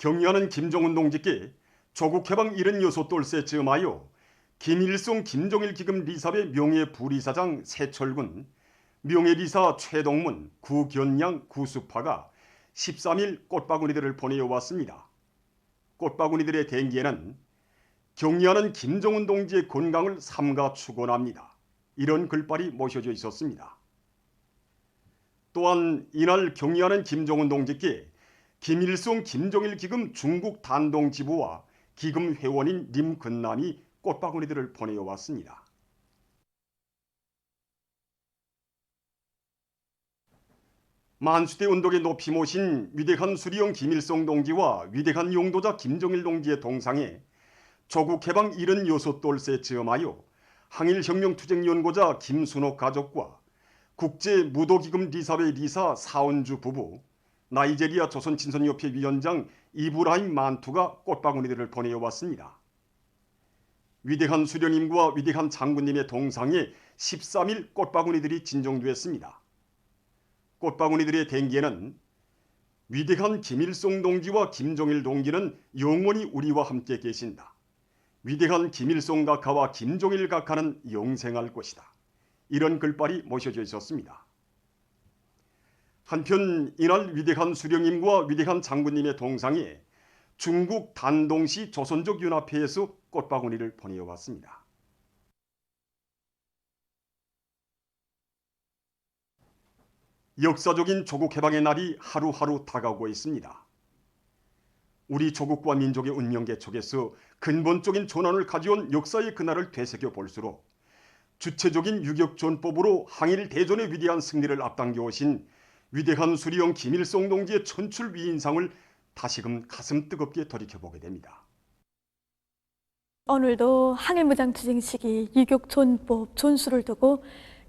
경의하는 김정은 동지께 조국 해방 76돌새 즈음하여 김일성 김정일 기금 리사회 명예부리사장 세철군, 명예리사 최동문, 구견양, 구수파가 13일 꽃바구니들을 보내어 왔습니다. 꽃바구니들의 대기에는 경의하는 김정은 동지의 건강을 삼가 축원합니다. 이런 글발이 모셔져 있었습니다. 또한 이날 경의하는 김정은 동지께 김일성 김정일 기금 중국 단동지부와 기금 회원인 림근남이 꽃바구니들을 보내어 왔습니다. 만수대 운동의 높이 모신 위대한 수리형 김일성 동지와 위대한 용도자 김정일 동지의 동상에 조국 해방 76돌새 즈음하여 항일혁명투쟁연구자 김순옥 가족과 국제무도기금 리사회 리사 사은주 부부, 나이제리아 조선친선협회 위원장 이브라임 만투가 꽃바구니들을 보내어 왔습니다. 위대한 수령님과 위대한 장군님의 동상에 13일 꽃바구니들이 진정되었습니다. 꽃바구니들의 댕기에는 위대한 김일성 동지와 김정일 동지는 영원히 우리와 함께 계신다. 위대한 김일성 각하와 김정일 각하는 영생할 것이다. 이런 글발이 모셔져 있었습니다. 한편 이날 위대한 수령님과 위대한 장군님의 동상에 중국 단동시 조선족 연합회에서 꽃바구니를 보내어 왔습니다. 역사적인 조국 해방의 날이 하루하루 다가오고 있습니다. 우리 조국과 민족의 운명개척에서 근본적인 전환을 가져온 역사의 그날을 되새겨 볼수록 주체적인 유격전법으로 항일 대전의 위대한 승리를 앞당겨 오신 위대한 수리형 김일성 동지의 천출 위인상을 다시금 가슴 뜨겁게 돌이켜보게 됩니다. 오늘도 항일무장투쟁 시기 유격전법 존수를 두고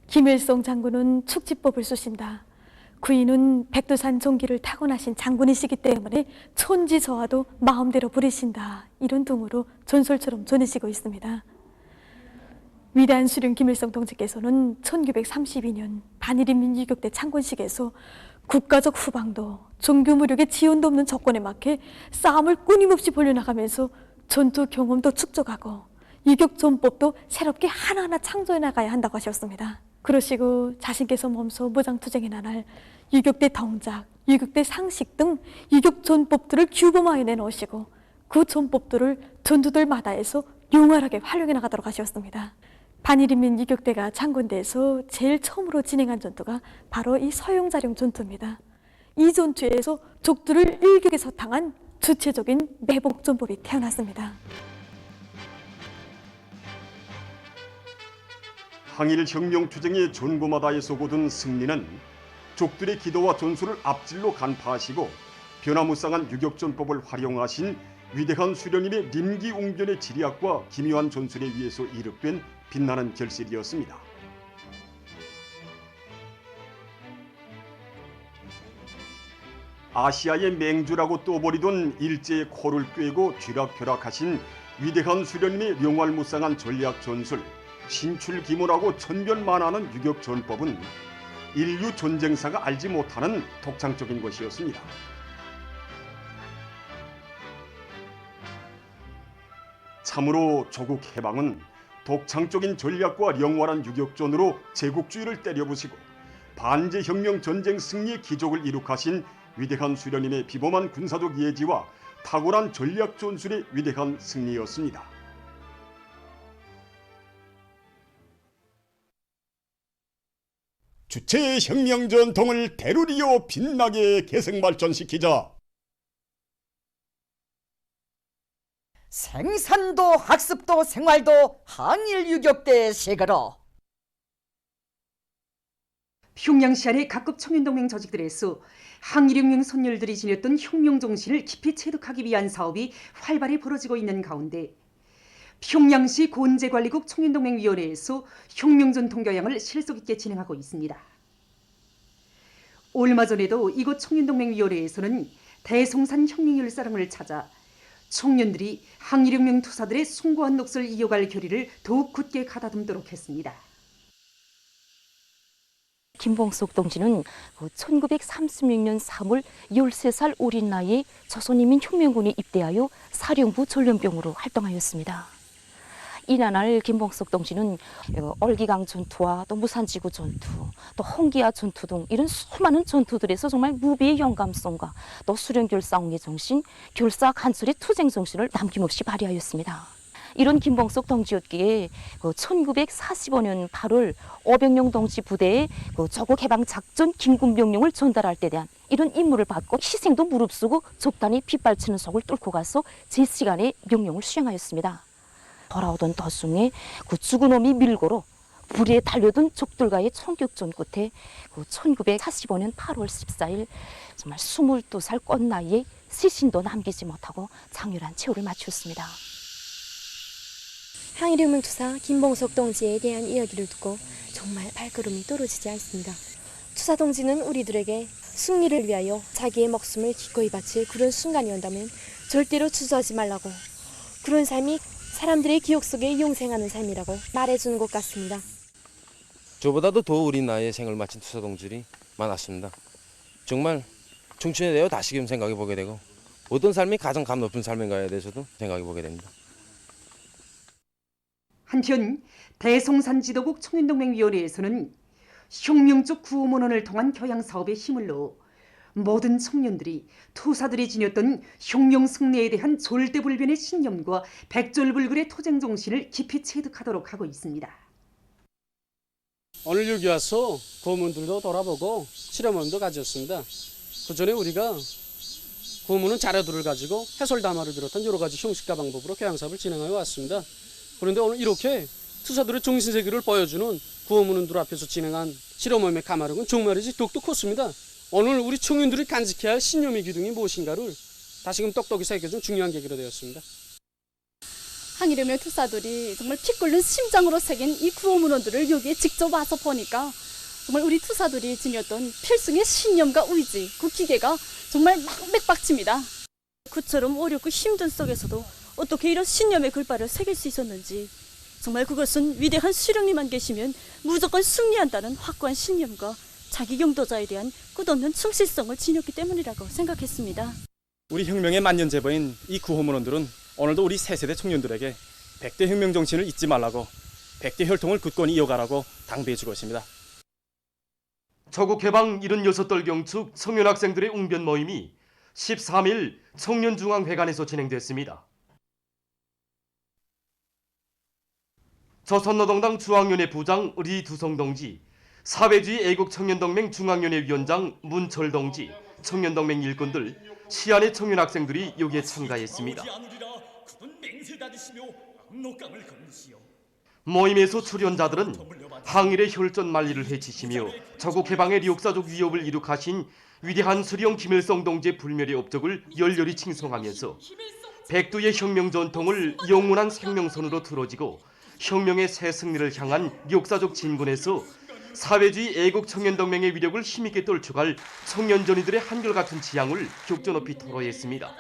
김일성 장군은 축지법을 쓰신다. 구인은 백두산 종기를 타고나신 장군이시기 때문에 천지저하도 마음대로 부리신다. 이런 등으로 전설처럼 전해지고 있습니다. 위대한 수령 김일성 동지께서는 1932년 반일인민 유격대 창건식에서 국가적 후방도 종교무력의 지원도 없는 조건에 맞게 싸움을 끊임없이 벌려나가면서 전투 경험도 축적하고 유격전법도 새롭게 하나하나 창조해 나가야 한다고 하셨습니다. 그러시고 자신께서 몸소 무장투쟁에 나날 유격대 동작, 유격대 상식 등 유격전법들을 규범화해 내놓으시고 그 전법들을 전투들마다에서 용활하게 활용해 나가도록 하셨습니다. 반일인민 유격대가 창건돼서 제일 처음으로 진행한 전투가 바로 이 서영자룡 전투입니다. 이 전투에서 적들을 일격에 서탕한 주체적인 매복전법이 태어났습니다. 항일혁명투쟁의 전고마다에서 거둔 승리는 적들의 기도와 전술을 앞질러 간파하시고 변화무쌍한 유격전법을 활용하신 위대한 수령님의 림기웅변의 지리학과 기묘한 전술에 의해서 이룩된 빛나는 결실이었습니다. 아시아의 맹주라고 떠버리던 일제의 코를 꿰고 쥐락펴락하신 위대한 수령님의 명활무쌍한 전략 전술, 신출기문하고 천변만하는 유격전법은 인류 전쟁사가 알지 못하는 독창적인 것이었습니다. 참으로 조국 해방은 독창적인 전략과 영원한 유격전으로 제국주의를 때려부시고 반제혁명 전쟁 승리의 기적을 이룩하신 위대한 수령님의 비범한 군사적 예지와 탁월한 전략 전술의 위대한 승리였습니다. 주체의 혁명 전통을 대루리어 빛나게 계승발전시키자. 생산도 학습도 생활도 항일 유격대 세가로. 평양시 안의 각급 청년동맹 조직들에서 항일혁명 선열들이 지녔던 혁명 정신을 깊이 체득하기 위한 사업이 활발히 벌어지고 있는 가운데 평양시 곤제관리국 청년동맹위원회에서 혁명전통 교양을 실속 있게 진행하고 있습니다. 얼마 전에도 이곳 청년동맹위원회에서는 대송산 혁명열사랑을 찾아 청년들이 항일혁명 투사들의 숭고한 녹슬 이어갈 결의를 더욱 굳게 가다듬도록 했습니다. 김봉석 동지는 1936년 3월 13살 어린 나이에 조선인민 혁명군에 입대하여 사령부 전련병으로 활동하였습니다. 이날 김봉석 동지는 얼기강 전투와 또 무산지구 전투, 또 홍기야 전투 등 이런 수많은 전투들에서 정말 무비의 영감성과 또 수령결사옹의 정신, 결사간설의 투쟁 정신을 남김없이 발휘하였습니다. 이런 김봉석 동지였기에 1945년 8월 500명 동지 부대에 조국 해방 작전 긴급 명령을 전달할 때 대한 이런 임무를 받고 희생도 무릅쓰고 적단히 빗발치는 속을 뚫고 가서 제 시간에 명령을 수행하였습니다. 돌아오던 도중에 죽은 놈이 밀고로 불에 달려든 적들과의 총격전 끝에 1945년 8월 14일 정말 22살 꽃나이에 시신도 남기지 못하고 장렬한 최후를 마쳤습니다. 항일혁명투사 김봉석 동지에 대한 이야기를 듣고 정말 발걸음이 떨어지지 않습니다. 투사 동지는 우리들에게 승리를 위하여 자기의 목숨을 기꺼이 바칠 그런 순간이 온다면 절대로 주저하지 말라고, 그런 삶이 사람들의 기억 속에 영생하는 삶이라고 말해주는 것 같습니다. 저보다도 더 어린 나이에 생을 마친 투사 동지들이 많았습니다. 정말 청춘에 대해 다시금 생각해 보게 되고 어떤 삶이 가장 감 높은 삶인가에 대해서도 생각해 보게 됩니다. 한편 대송산지도국 청년동맹위원회에서는 혁명적 구호문헌을 통한 교양 사업에 힘을 넣어 모든 청년들이 투사들이 지녔던 혁명 승리에 대한 절대불변의 신념과 백절불굴의 토쟁 정신을 깊이 체득하도록 하고 있습니다. 오늘 여기 와서 고문들도 돌아보고 실험원도 가졌습니다. 그 전에 우리가 고문은 자료들을 가지고 해설담화를 비롯한 여러 가지 형식과 방법으로 교양사업을 진행하여 왔습니다. 그런데 오늘 이렇게 투사들의 정신세계를 보여주는 구호문헌들 앞에서 진행한 실험원의 까마득은 정말이지 더욱더 컸습니다. 오늘 우리 청년들이 간직해야 할 신념의 기둥이 무엇인가를 다시금 똑똑히 새겨준 중요한 계기가 되었습니다. 항일혁명 투사들이 정말 피 끓는 심장으로 새긴 이 구호문헌들을 여기에 직접 와서 보니까 정말 우리 투사들이 지녔던 필승의 신념과 의지, 그 기계가 정말 맥박칩니다. 그처럼 어렵고 힘든 속에서도 어떻게 이런 신념의 글발을 새길 수 있었는지, 정말 그것은 위대한 수령님만 계시면 무조건 승리한다는 확고한 신념과 자기 용도자에 대한 끝없는 충실성을 지녔기 때문이라고 생각했습니다. 우리 혁명의 만년제보인 이 구호문헌들은 오늘도 우리 새세대 청년들에게 100대 혁명 정신을 잊지 말라고, 100대 혈통을 굳건히 이어가라고 당부해주고 있습니다. 조국 해방 76돌 경축 청년학생들의 웅변 모임이 13일 청년중앙회관에서 진행됐습니다. 조선노동당 중앙위원회 부장 리두성 동지, 사회주의 애국청년동맹 중앙위원회 위원장 문철 동지, 청년동맹 일꾼들, 시안의 청년학생들이 여기에 참가했습니다. 모임에서 출연자들은 항일의 혈전 만리를 해치시며 조국 해방의 역사적 위협을 이룩하신 위대한 수령 김일성 동지의 불멸의 업적을 열렬히 칭송하면서 백두의 혁명 전통을 영원한 생명선으로 들어지고 혁명의 새 승리를 향한 역사적 진군에서 사회주의 애국청년동맹의 위력을 힘있게 떨쳐갈 청년전의들의 한결같은 지향을 격조 높이 토로했습니다.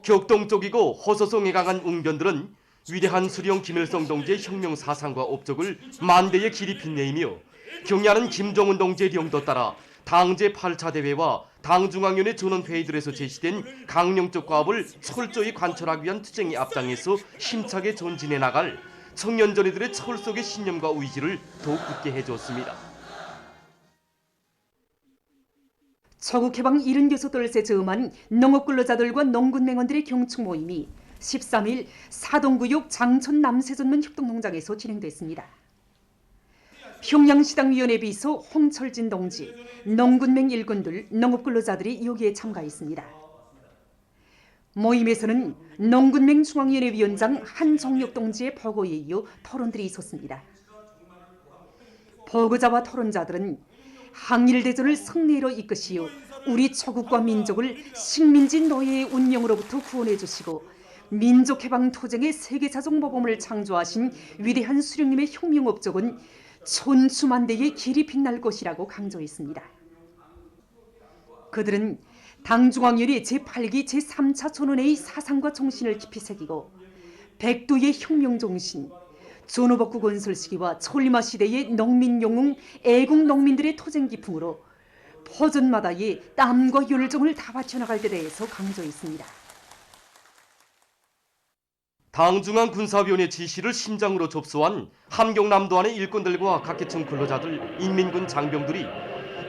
격동적이고 호소성에 강한 웅변들은 위대한 수령 김일성 동지의 혁명 사상과 업적을 만대의 길이 빛내이며 경야는 김정은 동지의 령도 따라 당제 8차 대회와 당중앙위원회 전원회의들에서 제시된 강령적 과업을 철저히 관철하기 위한 투쟁의 앞장에서 힘차게 전진해 나갈 청년전의들의 철석의 신념과 의지를 더욱 굳게 해줬습니다. 조국 해방 76돌세 저음한 농업근로자들과 농군맹원들의 경축 모임이 13일 사동구역 장천 남세전면 협동농장에서 진행됐습니다. 평양시당위원회 비서 홍철진 동지, 농군맹 일꾼들, 농업근로자들이 여기에 참가했습니다. 모임에서는 농군맹 중앙위원회 위원장 한정혁 동지의 보고에 이어 토론들이 있었습니다. 보고자와 토론자들은 항일대전을 승리로 이끄시어 우리 조국과 민족을 식민지 노예의 운명으로부터 구원해 주시고 민족해방 투쟁의 세계사적 모범을 창조하신 위대한 수령님의 혁명 업적은 천수만대의 길이 빛날 것이라고 강조했습니다. 그들은 당중앙위원회 제8기 제3차 전원회의 사상과 정신을 깊이 새기고 백두의 혁명정신, 존호복구 건설 시기와 천리마 시대의 농민 영웅 애국 농민들의 토쟁 기풍으로 포전마다의 땀과 열정을 다 바쳐나갈 때 대해서 강조했습니다. 당중앙 군사위원회 지시를 심장으로 접수한 함경남도안의 일꾼들과 각계층 근로자들, 인민군 장병들이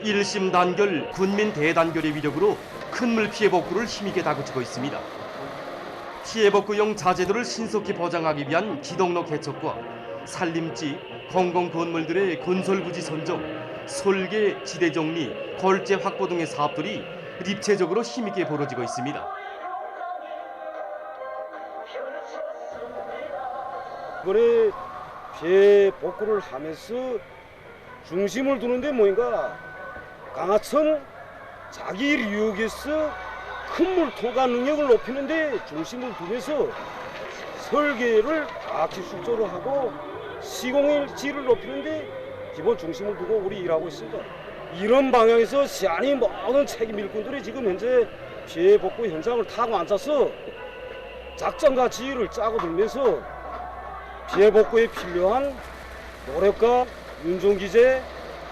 일심 단결, 군민 대단결의 위력으로 큰 물 피해 복구를 힘있게 다그치고 있습니다. 피해 복구용 자재들을 신속히 보장하기 위한 기동로 개척과 산림지, 공공 건물들의 건설 부지 선정, 설계, 지대 정리, 골재 확보 등의 사업들이 입체적으로 힘있게 벌어지고 있습니다. 이번에 피해 복구를 하면서 중심을 두는데 뭐인가 강하천 자기 유역에서 큰 물 통과 능력을 높이는데 중심을 두면서 설계를 다 기술적으로 하고 시공의 질을 높이는데 기본 중심을 두고 우리 일하고 있습니다. 이런 방향에서 시안이 모든 책임 일꾼들이 지금 현재 피해 복구 현장을 타고 앉아서 작전과 지휘를 짜고 들면서 피해 복구에 필요한 노력과 윤종기재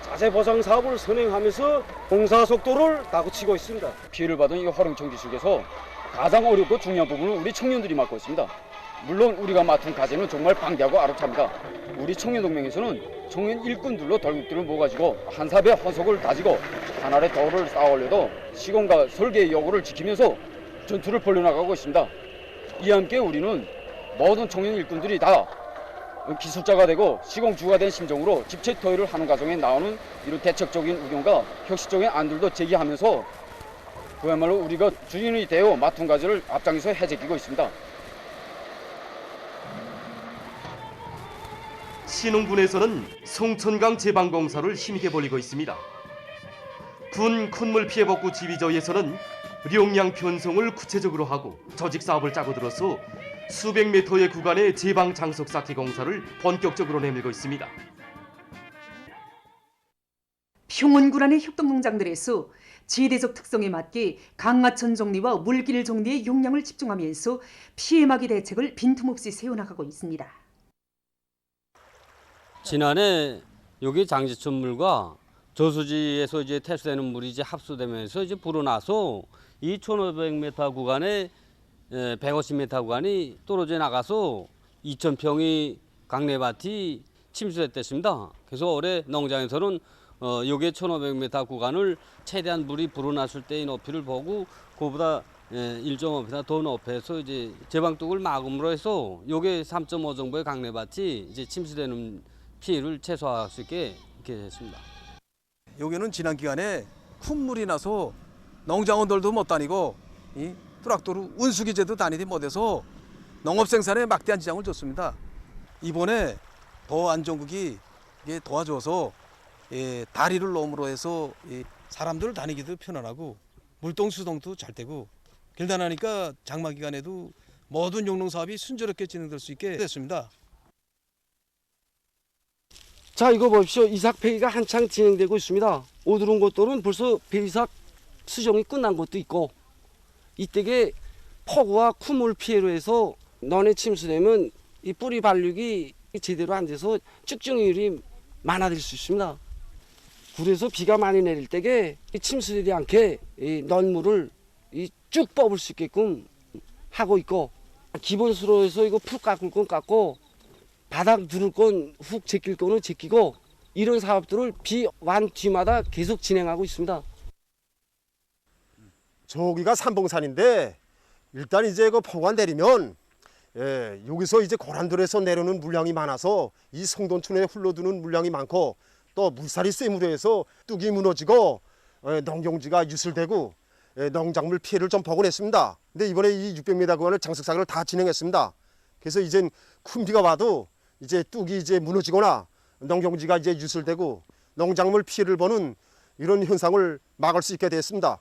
자재 보상 사업을 선행하면서 공사 속도를 다그치고 있습니다. 피해를 받은 이 화룡청 지역에서 가장 어렵고 중요한 부분은 우리 청년들이 맡고 있습니다. 물론 우리가 맡은 과제는 정말 방대하고 아름답니다. 우리 청년동맹에서는 청년 일꾼들로 덜국들을 모아가지고 한삽의 헌속을 다지고 하나의 도를 쌓아 올려도 시공과 설계의 요구를 지키면서 전투를 벌려나가고 있습니다. 이와 함께 우리는 모든 청년 일꾼들이 다 기술자가 되고 시공주가 된 심정으로 집체 토의를 하는 과정에 나오는 이런 대책적인 의견과 혁신적인 안들도 제기하면서 그야말로 우리가 주인이 되어 맡은 과제를 앞장에서 해제키고 있습니다. 신흥군에서는 송천강 제방공사를 힘있게 벌이고 있습니다. 군 콧물 피해 복구 지휘저에서는 룡양 편성을 구체적으로 하고 조직 사업을 짜고 들어서 수백 미터의 구간의 제방 장석 쌓기 공사를 본격적으로 내밀고 있습니다. 평원군안의 협동농장들에서 지대적 특성에 맞게 강하천 정리와 물길 정리에 용량을 집중하면서 피해막이 대책을 빈틈없이 세워나가고 있습니다. 지난해 여기 장지천물과 저수지에서 이제 태수되는 물이 이제 합수되면서 이제 불어나서 이 1,500m 구간에 150m 구간이 떨어져 나가서 2,000평이 강내밭이 침수됐습니다. 그래서 올해 농장에서는 여기 1,500m 구간을 최대한 물이 불어났을 때의 높이를 보고 그보다 1.5m 더 높여서 이제 제방뚝을 막음으로 해서 여기 3.5 정도의 강내밭이 이제 침수되는 피해를 최소화할 수 있게 이렇게 했습니다. 여기는 지난 기간에 큰 물이 나서 농장원들도 못 다니고 이 트랙터로 운수기제도 다니지 못해서 농업 생산에 막대한 지장을 줬습니다. 이번에 더 안전국이 도와줘서 다리를 놓음으로 해서 사람들 다니기도 편안하고 물동 수동도 잘 되고 결단하니까 장마 기간에도 모든 용농 사업이 순조롭게 진행될 수 있게 됐습니다. 자, 이거 보십시오. 이삭 폐기가 한창 진행되고 있습니다. 오드른 곳들은 벌써 배이삭 수정이 끝난 것도 있고 이때게 폭우와 쿠물 피해로 해서 논에 침수되면 이 뿌리 발육이 제대로 안 돼서 쭉증률이 많아질 수 있습니다. 그래서 비가 많이 내릴 때게 침수되지 않게 이 논물을 쭉 뽑을 수 있게끔 하고 있고 기본수로 해서 이거 푹 깎을 건 깎고 바닥 두를 건 훅 제낄 거는 제끼고 이런 사업들을 비 완 뒤마다 계속 진행하고 있습니다. 저기가 삼봉산인데 일단 이제 그 폭우가 내리면 여기서 이제 고란돌에서 내려오는 물량이 많아서 이 송돈촌에 흘러드는 물량이 많고 또 물살이 쐐므로 해서 뚝이 무너지고 농경지가 유슬되고 농작물 피해를 좀 보곤 했습니다. 근데 이번에 이 600m 구간을 장석사기를 다 진행했습니다. 그래서 이젠 큰 비가 와도 이제 뚝이 이제 무너지거나 농경지가 이제 유슬되고 농작물 피해를 보는 이런 현상을 막을 수 있게 됐습니다.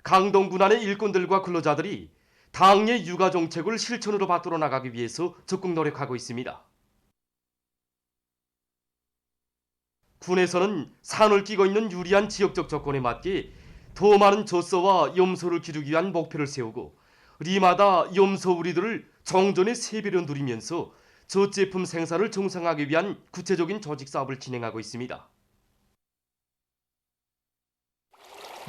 강동군안의 일꾼들과 근로자들이 당의 육아 정책을 실천으로 받들어 나가기 위해서 적극 노력하고 있습니다. 군에서는 산을 끼고 있는 유리한 지역적 조건에 맞게 더 많은 젖소와 염소를 기르기 위한 목표를 세우고 리마다 염소 우리들을 정전의 3배로 누리면서 젖제품 생산을 정상화하기 위한 구체적인 조직 사업을 진행하고 있습니다.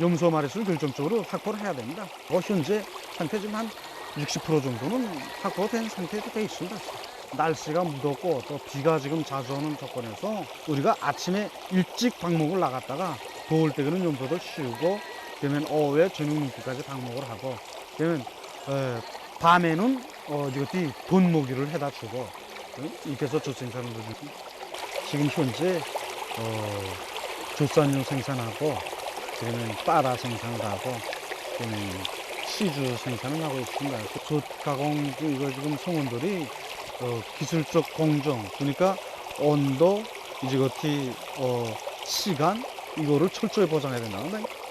염소 마리수를 결정적으로 확보를 해야 됩니다. 현재 상태 지금 한 60% 정도는 확보된 상태도 되어 있습니다. 날씨가 무덥고 또 비가 지금 자주 오는 조건에서 우리가 아침에 일찍 방목을 나갔다가 더울 때는 염소들 씌우고 그러면 오후에 저녁 늦게까지 방목을 하고 그러면 밤에는 이것이 돈모기를 해다 주고 이렇게 해서 젖 생산을 누리고 지금 현재 젖산유 생산하고 그러면 빠라 생산을 하고 그러면 시주 생산을 하고 있습니다. 젖 가공 이거 지금 성원들이 기술적 공정 그러니까 온도 이것이 시간 이거를 철저히 보장해야 된다.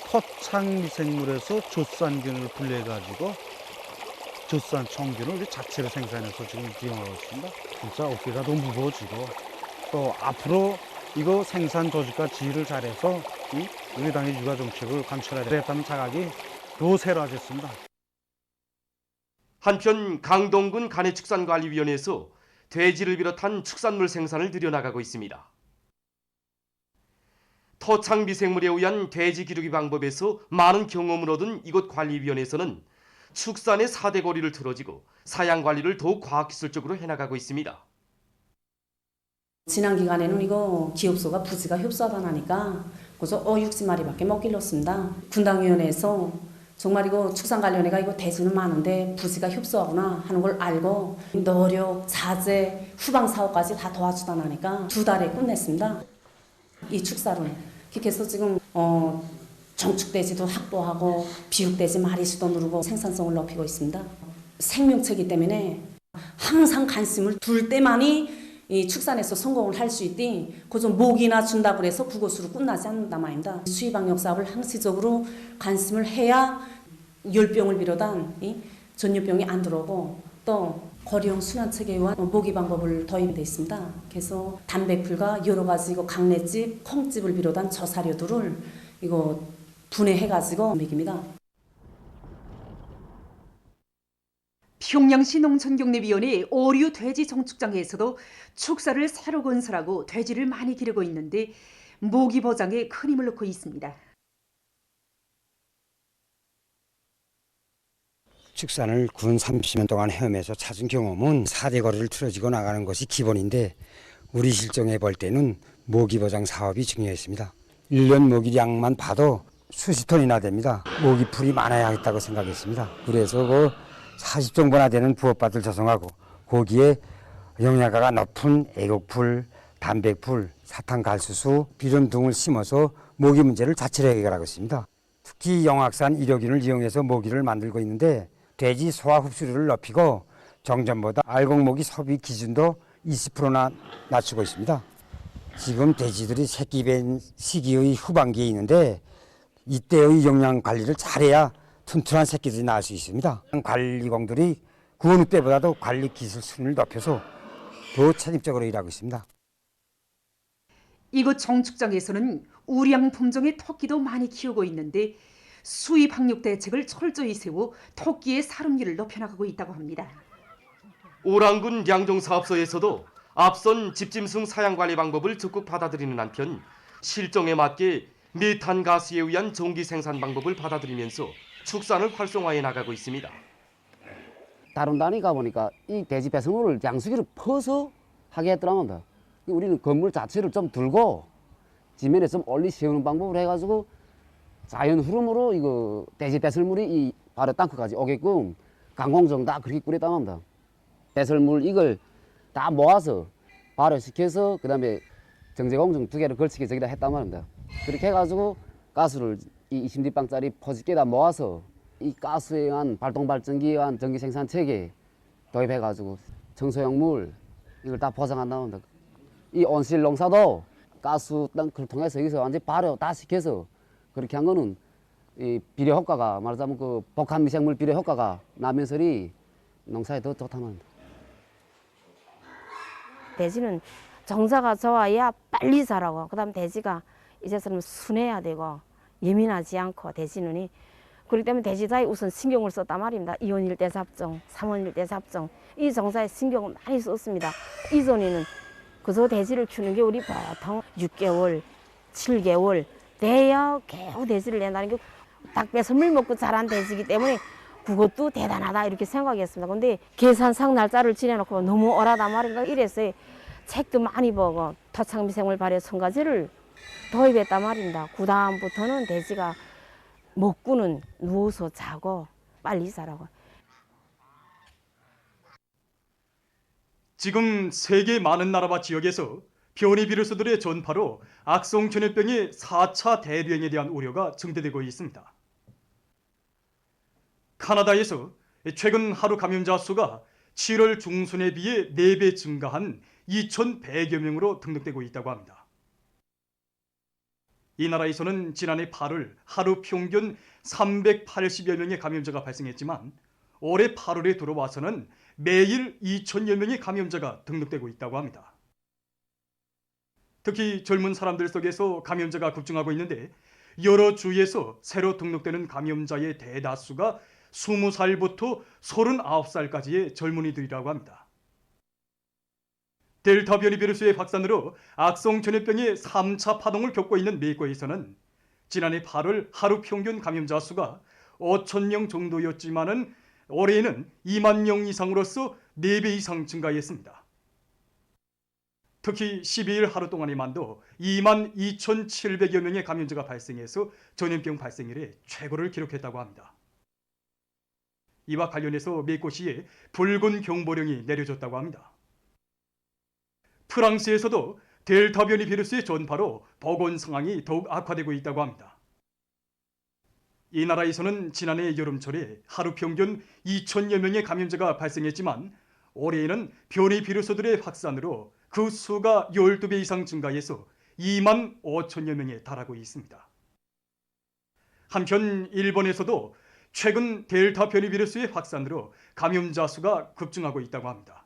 토착 미생물에서 젖산균을 분리해 가지고 젖산 청균을 자체로 생산해서 지금 이용하고 있습니다. 진짜 어깨가 너무 무거워지고 또 앞으로 이거 생산 조직과 지휘를 잘해서 우리 당의 육아 정책을 관철해야 되겠다는 자각이 더 세로화됐습니다. 한편 강동군 간해축산관리위원회에서 돼지를 비롯한 축산물 생산을 늘려나가고 있습니다. 토착 미생물에 의한 돼지 기르기 방법에서 많은 경험을 얻은 이곳 관리위원회에서는 축산의 4대 고리를 틀어지고 사양 관리를 더욱 과학기술적으로 해나가고 있습니다. 지난 기간에는 이거 기업소가 부지가 협소하다 나니까 그래서 60마리밖에 못 길렀습니다. 분당위원회에서 정말 이거 축산관련회가 이거 돼지는 많은데 부지가 협소하구나 하는 걸 알고 노력, 자재, 후방 사업까지 다 도와주다 나니까 2달에 끝냈습니다. 이 축사를 그렇게 해서 지금 정축돼지도 확보하고 비육돼지 마리수도 누르고 생산성을 높이고 있습니다. 생명체이기 때문에 항상 관심을 둘 때만이 이 축산에서 성공을 할 수 있디 그좀 목이나 준다 그래서 그것으로 끝나지 않는다 말입니다. 수의방역 사업을 항시적으로 관심을 해야 열병을 비롯한 전염병이 안 들어오고 또 거리형 순환체계와 모기 방법을 도입되어 있습니다. 그래서 단백질과 여러 가지 강내집, 콩집을 비롯한 저사료들을 이거 분해해가지고 먹입니다. 평양시 농촌경례위원회 오류 돼지 정축장에서도 축사를 새로 건설하고 돼지를 많이 기르고 있는데 모기 보장에 큰 힘을 넣고 있습니다. 축산을 군 30년 동안 헤엄해서 찾은 경험은 4대 거리를 틀어지고 나가는 것이 기본인데 우리 실정에 볼 때는 모기 보장 사업이 중요했습니다. 1년 모기량만 봐도 수십 톤이나 됩니다. 모기풀이 많아야겠다고 생각했습니다. 그래서 40종보나 되는 부업밭을 조성하고 거기에 영양가가 높은 애국풀, 단백풀, 사탕갈수수, 비름 등을 심어서 모기 문제를 자체로 해결하고 있습니다. 특히 영악산 일요균을 이용해서 모기를 만들고 있는데 돼지 소화 흡수율을 높이고 정전보다 알곡모기 소비 기준도 20%나 낮추고 있습니다. 지금 돼지들이 새끼 밴 시기의 후반기에 있는데 이때의 영양 관리를 잘해야 튼튼한 새끼들이 나올 수 있습니다. 관리공들이 그 어느 때보다도 관리 기술 수준을 높여서 더 책임적으로 일하고 있습니다. 이곳 정축장에서는 우량 품종의 토끼도 많이 키우고 있는데 수입 방역 대책을 철저히 세워 토끼의 사름기를 높여나가고 있다고 합니다. 오랑군 양종사업소에서도 앞선 집짐승 사양관리 방법을 적극 받아들이는 한편 실정에 맞게 메탄 가스에 의한 전기 생산 방법을 받아들이면서 축산을 활성화해 나가고 있습니다. 다른 단위 가보니까 이 돼지 배설물을 양수기를 퍼서 하게 했더랍니다. 우리는 건물 자체를 좀 들고 지면에 좀 올리 세우는 방법을 해가지고 자연 흐름으로 이거 돼지 배설물이 이 바로 땅끝까지 오게끔 강공정 다 그렇게 꾸렸답니다. 배설물 이걸 다 모아서 발효시켜서 그다음에 정제공정 2개를 걸치게 저기다 했단 말입니다. 그렇게 해가지고 가스를 이 20리방짜리 포집기에다 모아서 이 가스에 의한 발동발전기에 의한 전기 생산 체계 도입해가지고 청소용물 이걸 다 보장한답니다. 이 온실 농사도 가스 탱크를 통해서 여기서 완전히 발효 다 시켜서 그렇게 한 거는 이 비료 효과가 말하자면 그 복합 미생물 비료 효과가 나면서리 농사에 더 좋다는 겁니다. 돼지는 정자가 좋아야 빨리 자라고 그다음 돼지가 이제서는 순해야 되고 예민하지 않고 돼지는 그렇기 때문에 돼지사에 우선 신경을 썼단 말입니다. 이온일대 잡종, 삼원일대 잡종 이 정사에 신경을 많이 썼습니다. 이전에는 그저 돼지를 키우는 게 우리 보통 6개월, 7개월 돼야 겨우 돼지를 낸다는 게 닭 배설물 먹고 자란 돼지이기 때문에 그것도 대단하다 이렇게 생각했습니다. 근데 계산상 날짜를 지내놓고 너무 어라단 말인가 이래서 책도 많이 보고 토착미생물 발효 첨가제를 도입했단 말입니다. 그 다음부터는 돼지가 먹고는 누워서 자고 빨리 자라고. 지금 세계 많은 나라와 지역에서 변이 비루스들의 전파로 악성 전염병의 4차 대유행에 대한 우려가 증대되고 있습니다. 카나다에서 최근 하루 감염자 수가 7월 중순에 비해 4배 증가한 2,100여 명으로 등록되고 있다고 합니다. 이 나라에서는 지난해 8월 하루 평균 380여 명의 감염자가 발생했지만 올해 8월에 들어와서는 매일 2,000여 명의 감염자가 등록되고 있다고 합니다. 특히 젊은 사람들 속에서 감염자가 급증하고 있는데 여러 주에서 새로 등록되는 감염자의 대다수가 20살부터 39살까지의 젊은이들이라고 합니다. 델타 변이 비루스의 확산으로 악성 전염병의 3차 파동을 겪고 있는 미국에서는 지난해 8월 하루 평균 감염자 수가 5,000명 정도였지만은 올해에는 2만 명 이상으로서 4배 이상 증가했습니다. 특히 12일 하루 동안에만도 2만 2,700여 명의 감염자가 발생해서 전염병 발생 이래 최고를 기록했다고 합니다. 이와 관련해서 메코시에 붉은 경보령이 내려졌다고 합니다. 프랑스에서도 델타 변이 비루스의 전파로 보건 상황이 더욱 악화되고 있다고 합니다. 이 나라에서는 지난해 여름철에 하루 평균 2,000여 명의 감염자가 발생했지만 올해에는 변이 비루스들의 확산으로 그 수가 12배 이상 증가해서 2만 5천여 명에 달하고 있습니다. 한편 일본에서도 최근 델타 변이 비루스의 확산으로 감염자 수가 급증하고 있다고 합니다.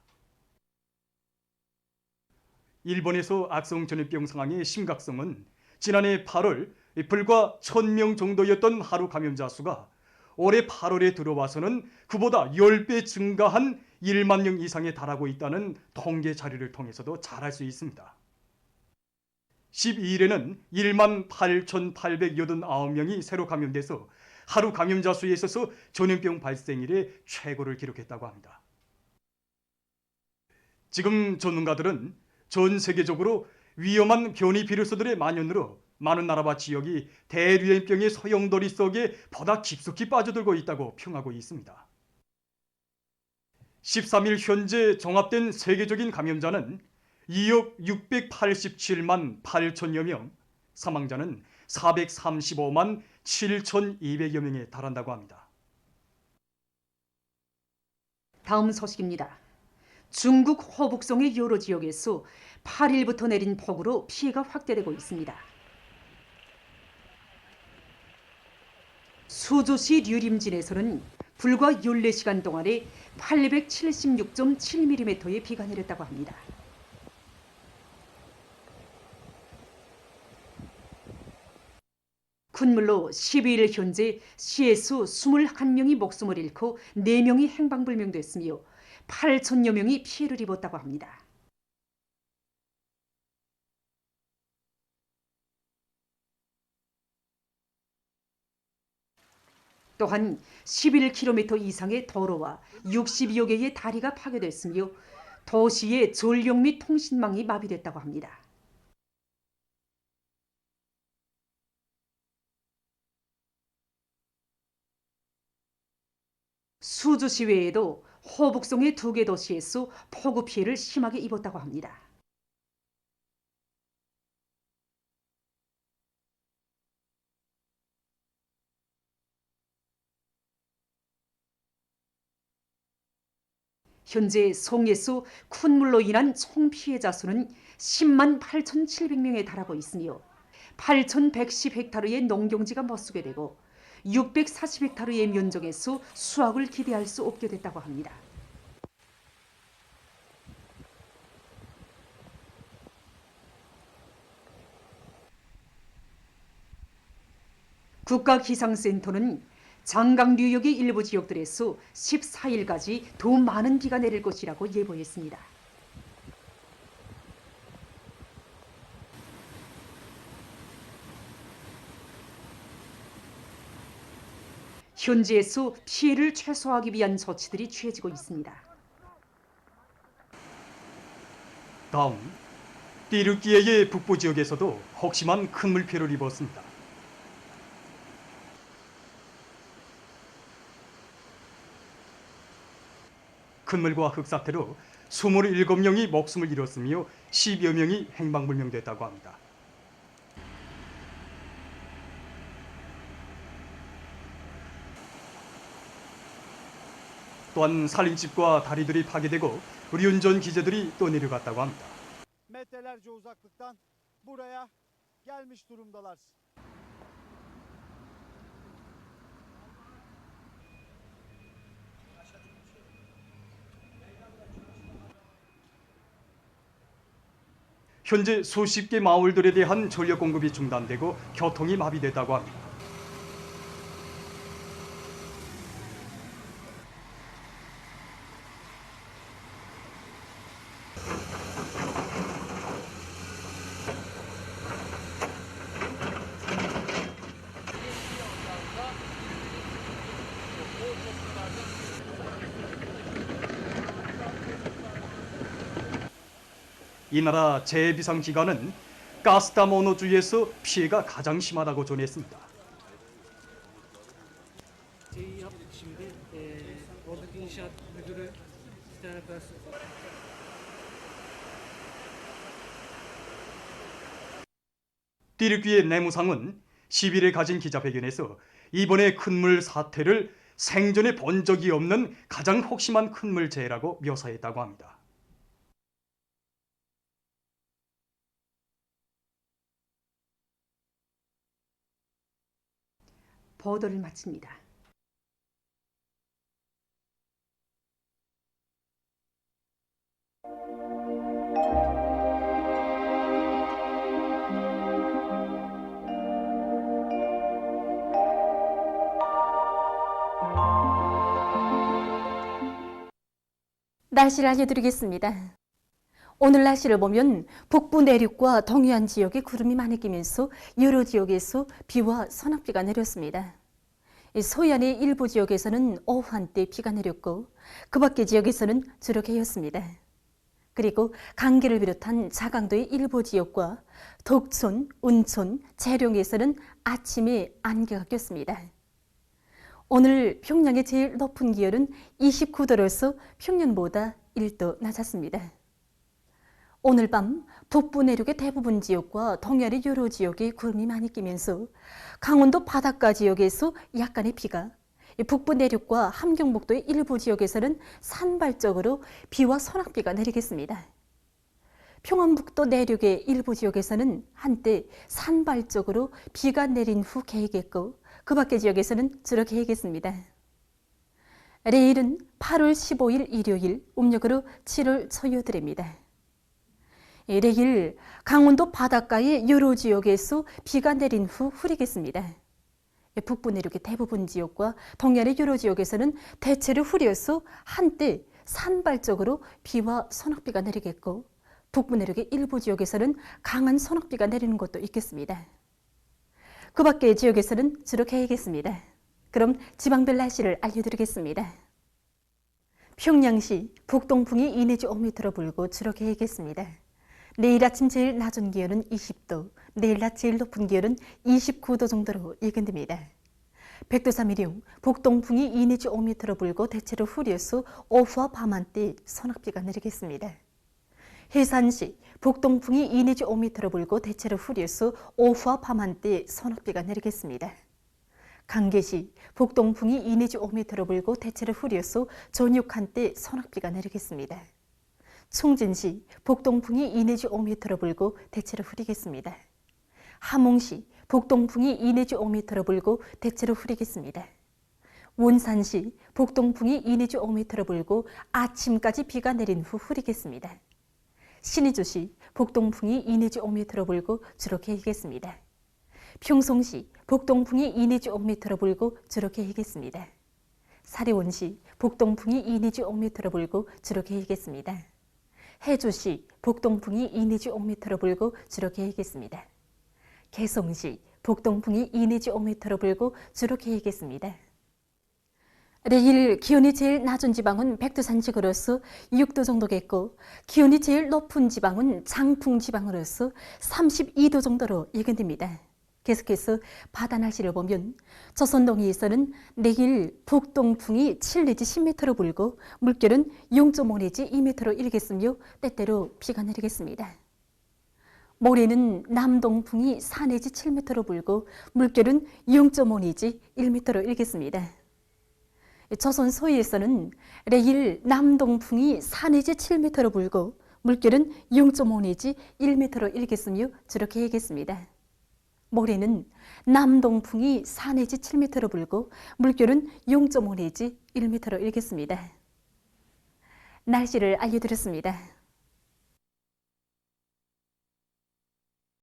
일본에서 악성 전염병 상황의 심각성은 지난해 8월 불과 1,000명 정도였던 하루 감염자 수가 올해 8월에 들어와서는 그보다 10배 증가한 1만 명 이상에 달하고 있다는 통계 자료를 통해서도 잘 알 수 있습니다. 12일에는 1만 8,889명이 새로 감염돼서 하루 감염자 수에 있어서 전염병 발생 이래 최고를 기록했다고 합니다. 지금 전문가들은 전 세계적으로 위험한 변이 비루스들의 만연으로 많은 나라와 지역이 대유행병의 소용돌이 속에 보다 깊숙이 빠져들고 있다고 평하고 있습니다. 13일 현재 종합된 세계적인 감염자는 2억 687만 8천여 명, 사망자는 435만 7,200여 명에 달한다고 합니다. 다음 소식입니다. 중국 호북성의 여러 지역에서 8일부터 내린 폭우로 피해가 확대되고 있습니다. 수주시 류림진에서는 불과 14시간 동안에 876.7mm의 비가 내렸다고 합니다. 군물로 12일 현재 시에서 21명이 목숨을 잃고 4명이 행방불명됐으며 8천여 명이 피해를 입었다고 합니다. 또한 11km 이상의 도로와 60여 개의 다리가 파괴됐으며 도시의 전력 및 통신망이 마비됐다고 합니다. 수주시 외에도 호북성의 2개 도시에서 폭우 피해를 심하게 입었다고 합니다. 현재 송예수 쿤물로 인한 총 피해자 수는 10만 8,700명에 달하고 있으며 8,110헥타르의 농경지가 못쓰게 되고 640헥타르의 면적에서 수확을 기대할 수 없게 됐다고 합니다. 국가기상센터는 장강 유역의 일부 지역들에서 14일까지 더 많은 비가 내릴 것이라고 예보했습니다. 현지에서 피해를 최소화하기 위한 조치들이 취해지고 있습니다. 다음, 띠르키예의 북부 지역에서도 혹심한 큰 물피해를 입었습니다. 큰 물과 흙사태로 27명이 목숨을 잃었으며 10여 명이 행방불명됐다고 합니다. 또한 살림집과 다리들이 파괴되고 의료운전 기재들이 또 내려갔다고 합니다. metrelerce uzaklıktan buraya gelmiş durumdalar. 현재 수십 개 마을들에 대한 전력 공급이 중단되고 교통이 마비됐다고 합니다. 이 나라 재해비상기관은 가스타모노주에서 피해가 가장 심하다고 전했습니다. 띠르키예 내무상은 10일에 가진 기자회견에서 이번의 큰물 사태를 생전에 본 적이 없는 가장 혹심한 큰물 재해라고 묘사했다고 합니다. 보도를 마칩니다. 날씨를 알려드리겠습니다. 오늘 날씨를 보면 북부 내륙과 동해안 지역에 구름이 많이 끼면서 여러 지역에서 비와 소낙비가 내렸습니다. 서해안의 일부 지역에서는 오후 한때 비가 내렸고 그 밖의 지역에서는 주로 개였습니다. 그리고 강계를 비롯한 자강도의 일부 지역과 덕촌, 운촌, 재룡에서는 아침에 안개가 꼈습니다. 오늘 평양의 제일 높은 기온은 29도로서 평년보다 1도 낮았습니다. 오늘 밤 북부 내륙의 대부분 지역과 동해안의 여러 지역에 구름이 많이 끼면서 강원도 바닷가 지역에서 약간의 비가, 북부 내륙과 함경북도의 일부 지역에서는 산발적으로 비와 소낙비가 내리겠습니다. 평안북도 내륙의 일부 지역에서는 한때 산발적으로 비가 내린 후 개겠고 그 밖의 지역에서는 주로 개겠습니다. 내일은 8월 15일 일요일, 음력으로 7월 초여드입니다. 내일 강원도 바닷가의 여러 지역에서 비가 내린 후 흐리겠습니다. 북부 내륙의 대부분 지역과 동해안의 여러 지역에서는 대체로 흐려서 한때 산발적으로 비와 소낙비가 내리겠고 북부 내륙의 일부 지역에서는 강한 소낙비가 내리는 곳도 있겠습니다. 그 밖의 지역에서는 주로 개겠습니다. 그럼 지방별 날씨를 알려드리겠습니다. 평양시 북동풍이 2 내지 5m로 불고 주로 개겠습니다. 내일 아침 제일 낮은 기온은 20도, 내일 낮 제일 높은 기온은 29도 정도로 예견됩니다. 백두산미령 북동풍이 2 내지 5m로 불고 대체로 흐려서 오후와 밤 한때 소낙비가 내리겠습니다. 해산시 북동풍이 2 내지 5m로 불고 대체로 흐려서 오후와 밤 한때 소낙비가 내리겠습니다. 강계시 북동풍이 2 내지 5m로 불고 대체로 흐려서 저녁 한때 소낙비가 내리겠습니다. 충진시 북동풍이 2 내지 5m로 불고 대체로 흐리겠습니다. 함흥시 북동풍이 2 내지 5m로 불고 대체로 흐리겠습니다. 원산시 북동풍이 2 내지 5m로 불고 아침까지 비가 내린 후 흐리겠습니다. 신의주시 북동풍이 2 내지 5m로 불고 주로 개겠습니다. 평송시 북동풍이 2 내지 5m로 불고 주로 개이겠습니다. 사리원시 북동풍이 2 내지 5m로 불고 주로 개이겠습니다. 해주시 북동풍이 2 내지 5m로 불고 주로 개이겠습니다. 개성시 북동풍이 2 내지 5m로 불고 주로 개이겠습니다. 내일 기온이 제일 낮은 지방은 백두산지구로서 6도 정도겠고 기온이 제일 높은 지방은 장풍지방으로서 32도 정도로 예견됩니다. 계속해서 바다 날씨를 보면 조선동해에서는 내일 북동풍이 7 내지 10m로 불고 물결은 0.5 내지 2m로 일겠으며 때때로 비가 내리겠습니다. 모레는 남동풍이 4 내지 7m로 불고 물결은 0.5 내지 1m로 일겠습니다. 조선 서해에서는 내일 남동풍이 4 내지 7m로 불고 물결은 0.5 내지 1m로 일겠으며 주로 개겠습니다. 모레는 남동풍이 4 내지 7m로 불고 물결은 0.5 내지 1m로 일겠습니다. 날씨를 알려드렸습니다.